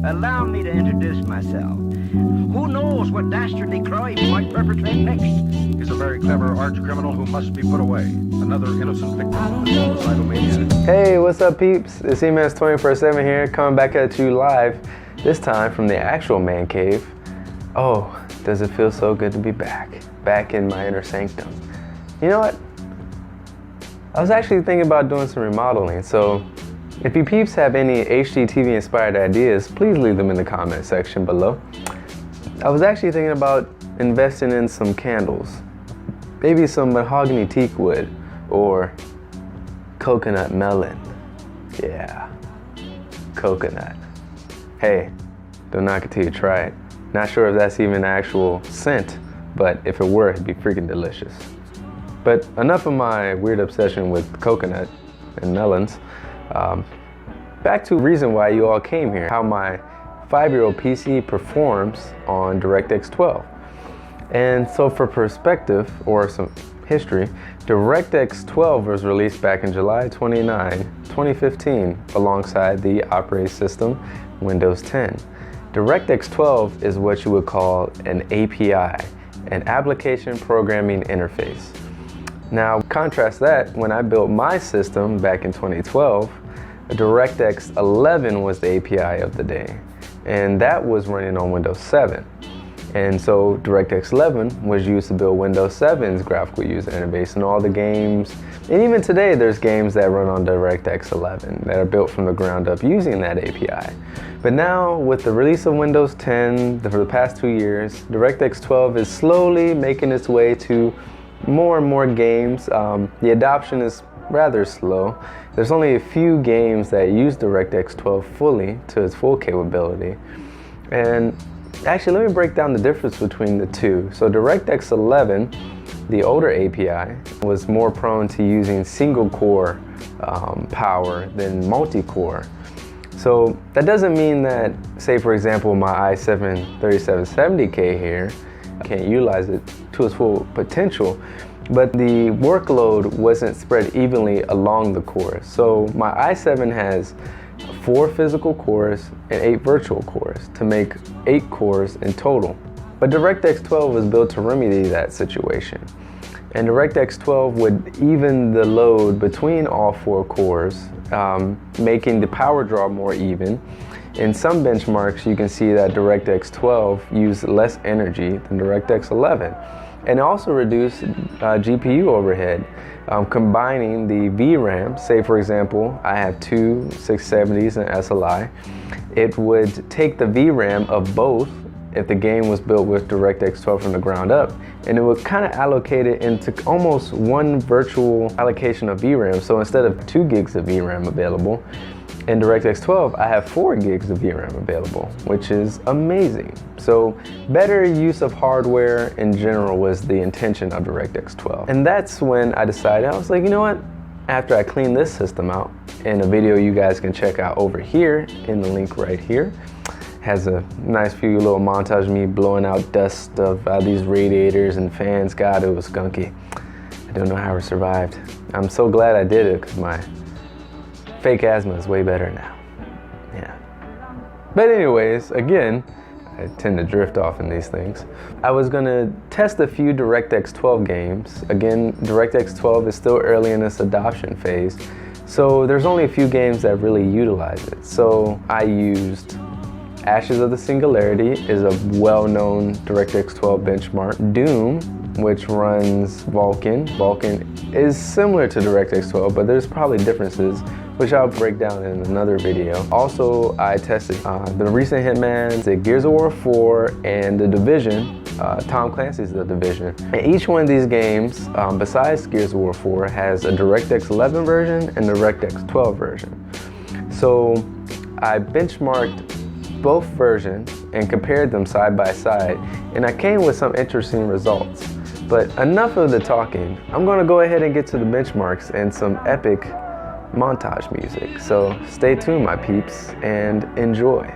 Allow me to introduce myself. Who knows what dastardly crime he might perpetrate next? He's a very clever arch criminal who must be put away. Another innocent victim of the suicidal maniac. Hey, what's up, peeps? It's EMS 24/7 here, coming back at you live, this time from the actual man cave. Oh, does it feel so good to be back in my inner sanctum. You know what? I was actually thinking about doing some remodeling, so if you peeps have any HGTV inspired ideas, please leave them in the comment section below. I was actually thinking about investing in some candles, maybe some mahogany teak wood or coconut melon. Yeah, coconut. Hey, don't knock it till you try it. Not sure if that's even an actual scent, but if it were, it'd be freaking delicious. But enough of my weird obsession with coconut and melons. Back to the reason why you all came here, how my 5-year-old PC performs on Directx 12. And so for perspective, or some history, Directx 12 was released back in July 29, 2015, alongside the operating system Windows 10. Directx 12 is what you would call an API, an application programming interface. Now, contrast that, when I built my system back in 2012, Directx 11 was the API of the day, and that was running on Windows 7. And so Directx 11 was used to build Windows 7's graphical user interface and all the games. And even today, there's games that run on DirectX 11 that are built from the ground up using that API. But now, with the release of Windows 10 for the past 2 years, DirectX 12 is slowly making its way to more and more games. The adoption is rather slow. There's only a few games that use DirectX 12 fully to its full capability. And actually, let me break down the difference between the two. So DirectX 11, the older API, was more prone to using single core power than multi-core. So that doesn't mean that, say for example, my i7 3770K here can't utilize it to its full potential, but the workload wasn't spread evenly along the cores. So my i7 has 4 physical cores and 8 virtual cores to make 8 cores in total. But DirectX 12 was built to remedy that situation. And DirectX 12 would even the load between all 4 cores, making the power draw more even. In some benchmarks, you can see that DirectX 12 used less energy than DirectX 11. And also reduced GPU overhead. Combining the VRAM, say for example, I have 2 670s and SLI, it would take the VRAM of both if the game was built with DirectX 12 from the ground up, and it would kind of allocate it into almost one virtual allocation of VRAM. So instead of 2 gigs of VRAM available, in DirectX 12, I have 4 gigs of VRAM available, which is amazing. So better use of hardware in general was the intention of DirectX 12. And that's when I decided, I was like, you know what? After I clean this system out, in a video you guys can check out over here, in the link right here, has a nice few little montage of me blowing out dust of these radiators and fans. God, it was skunky. I don't know how I survived. I'm so glad I did it, because my fake asthma is way better now. Yeah. But anyways, again, I tend to drift off in these things. I was gonna test a few DirectX 12 games. Again, DirectX 12 is still early in its adoption phase, so there's only a few games that really utilize it. So I used Ashes of the Singularity, is a well-known DirectX 12 benchmark. Doom, which runs Vulkan. Vulkan is similar to DirectX 12, but there's probably differences, which I'll break down in another video. Also, I tested the recent HITMAN, the Gears of War 4, and The Division, Tom Clancy's The Division. And each one of these games, besides Gears of War 4, has a DirectX 11 version and DirectX 12 version. So I benchmarked both versions and compared them side by side, and I came with some interesting results. But enough of the talking. I'm gonna go ahead and get to the benchmarks and some epic montage music. So stay tuned, my peeps, and enjoy.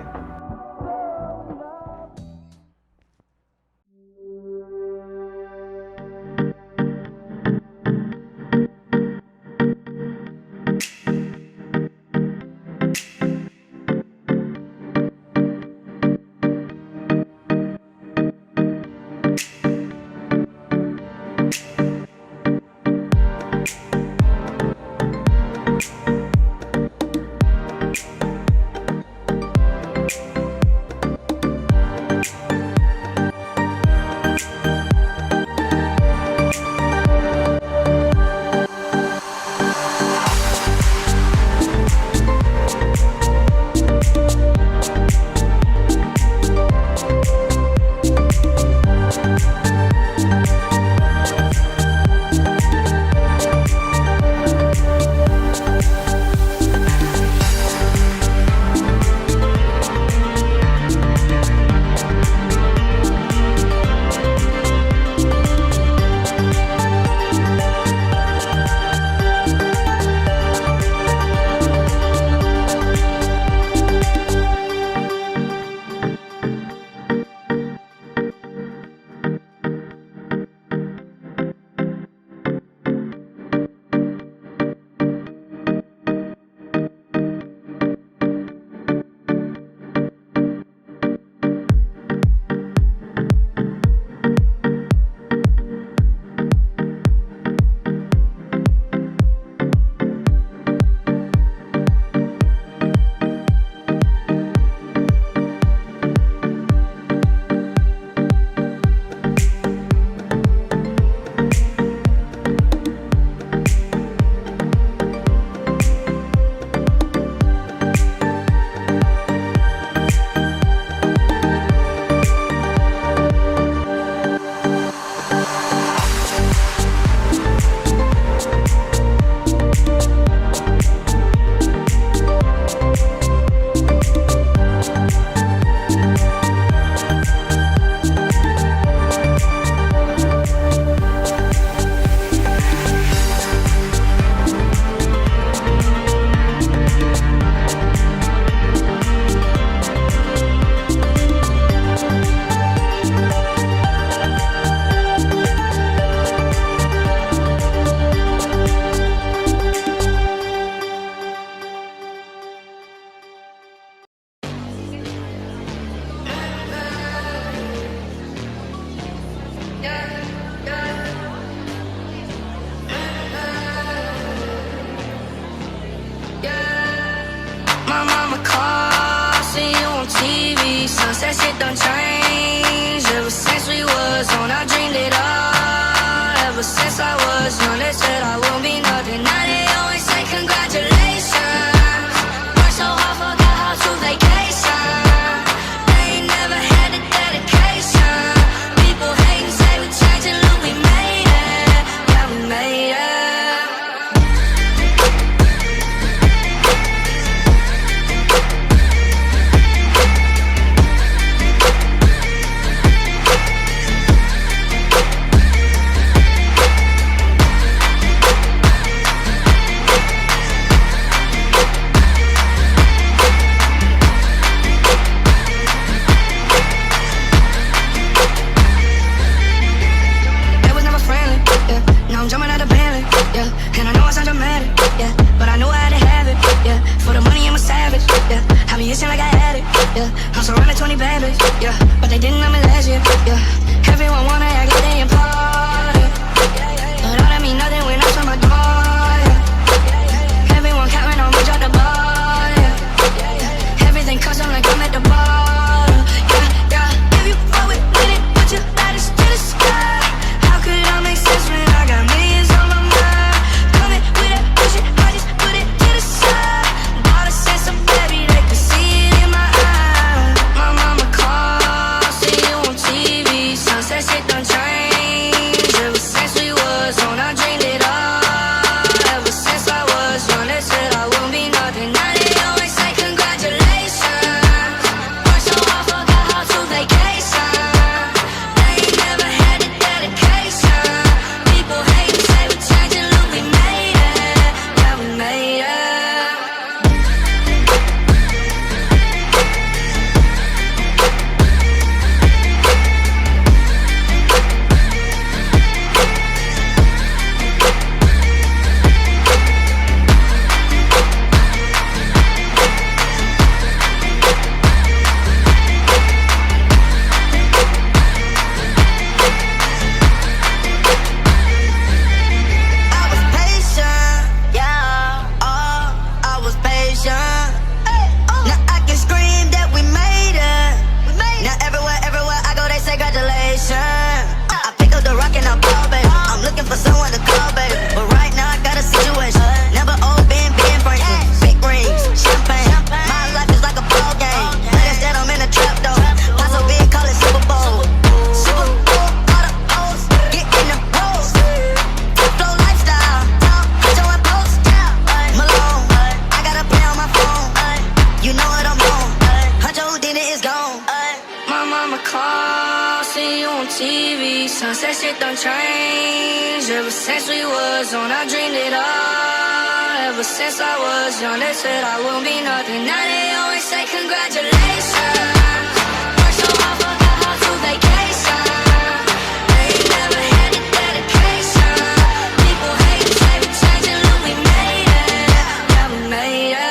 yeah. I'm surrounded 20 bad bitches, yeah. But they didn't know me last year, yeah. Everyone wanna act like they important, but all that mean nothing when I turn my door, yeah. Everyone counting on me, drop the ball, yeah. Everything custom like I'm at the bar, yeah, yeah. If you fuck with it, put your lighters to the sky. How could I make sense when I got millions on my mind? Coming with that bullshit, I just put it to the side. Bought a sense of baby, they could see it in my eyes. My mama called, see you on TV. Sunset shit done changed. Ever since we was on, I dreamed it all. Ever since I was young, they said I won't be nothing. Now they always say congratulations. Worked so hard, forgot how to vacation. They ain't never had the dedication. People hate and say we changing, look, we made it. Yeah, we made it. I was patient, yeah, oh, I was patient. Now I can scream that we made it. Now everywhere I go, they say congratulations. I pick up the rock and I ball, baby. I'm looking for someone to call, baby. But right now I got a situation. Never old, been Franklin. Big rings, champagne. My life is like a ball game. But instead I'm in a trap though. Not so big, call it Super Bowl. Super Bowl, all the O's, get in the rolls. Flow lifestyle, Huncho and Post, Malone. I got a play on my phone, you know what I'm on. Huncho Houdini is gone. My mama called, see you on TV. Sunset shit done changed. Ever since we was on, I dreamed it all. Ever since I was young, they said I won't be nothing. Now they always say congratulations. Worked so hard, forgot how to vacation. They ain't never had the dedication. People hate and say we changing, look, we made it. Yeah, we made it.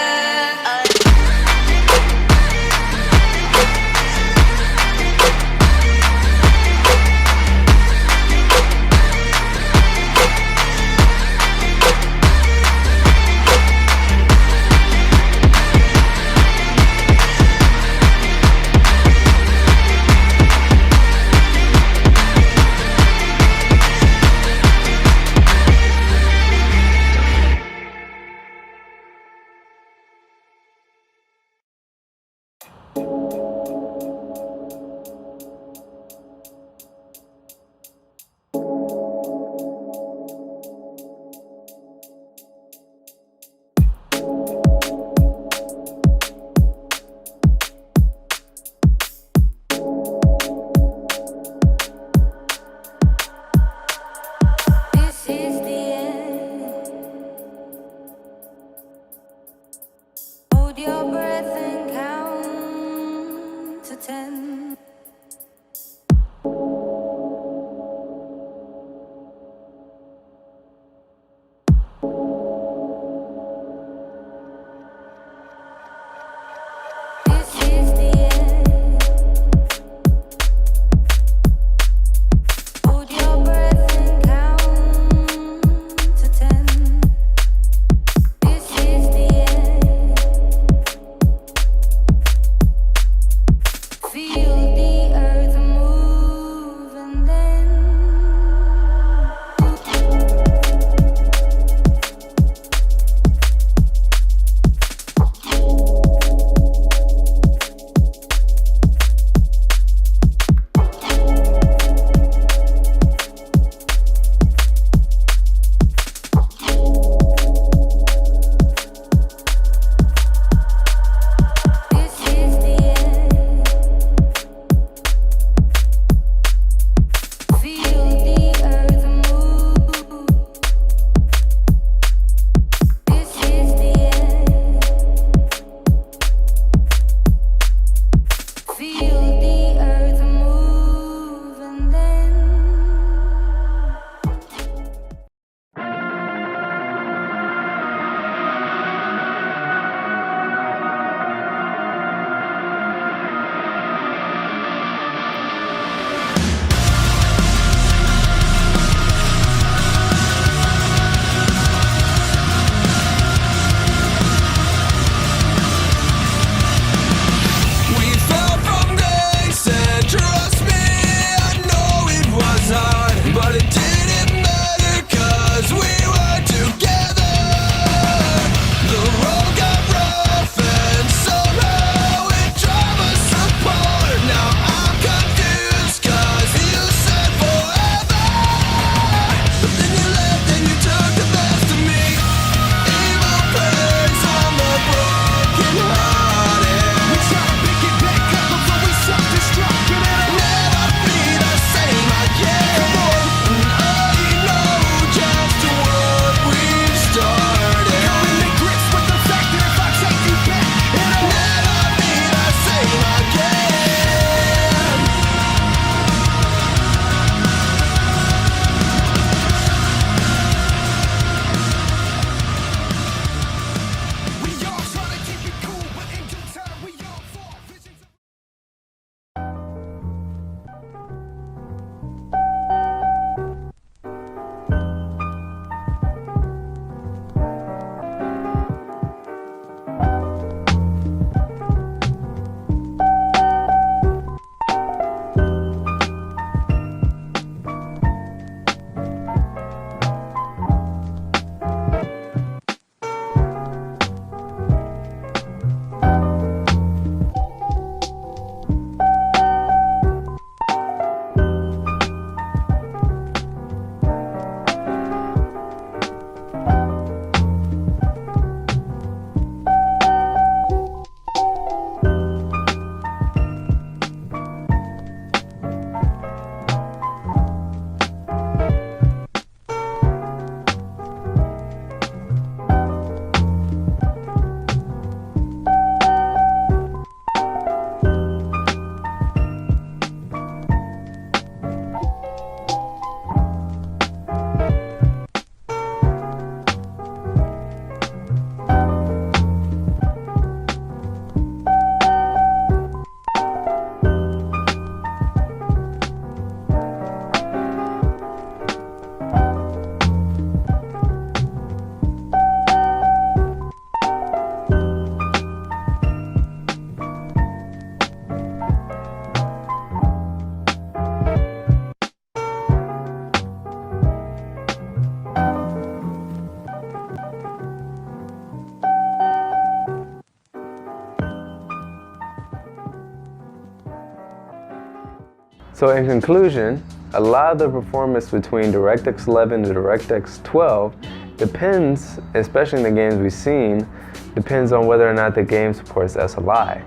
So in conclusion, a lot of the performance between DirectX 11 and DirectX 12 depends, especially in the games we've seen, depends on whether or not the game supports SLI.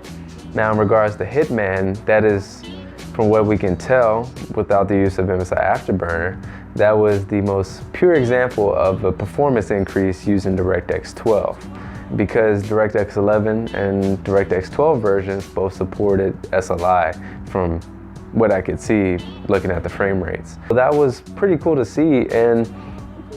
Now in regards to HITMAN, that is, from what we can tell, without the use of MSI Afterburner, that was the most pure example of a performance increase using DirectX 12. Because DirectX 11 and DirectX 12 versions both supported SLI from what I could see looking at the frame rates. So that was pretty cool to see, and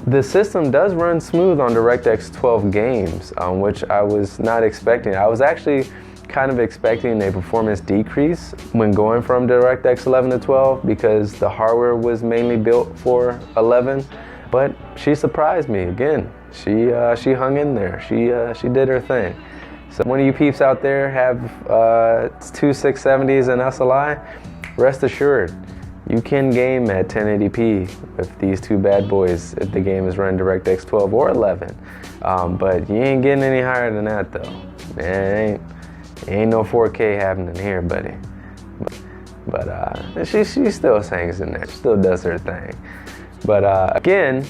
the system does run smooth on DirectX 12 games, which I was not expecting. I was actually kind of expecting a performance decrease when going from DirectX 11 to 12 because the hardware was mainly built for 11, but she surprised me again. She hung in there. She did her thing. So one of you peeps out there have two 670s and SLI, rest assured, you can game at 1080p with these two bad boys if the game is running DirectX 12 or 11. But you ain't getting any higher than that though. Man, ain't no 4K happening here, buddy. But she still sings in there, still does her thing. But again,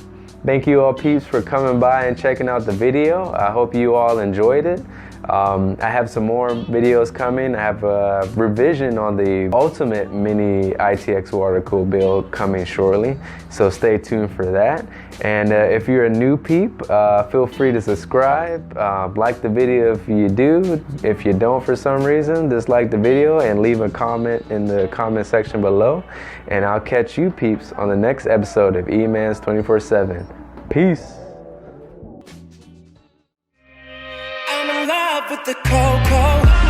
thank you all peeps for coming by and checking out the video. I hope you all enjoyed it. I have some more videos coming. I have a revision on the ultimate mini ITX water cool build coming shortly, so stay tuned for that. And if you're a new peep, feel free to subscribe, like the video if you do. If you don't for some reason, dislike the video and leave a comment in the comment section below. And I'll catch you peeps on the next episode of E-Man's 24/7. Peace. I'm in love with the cocoa.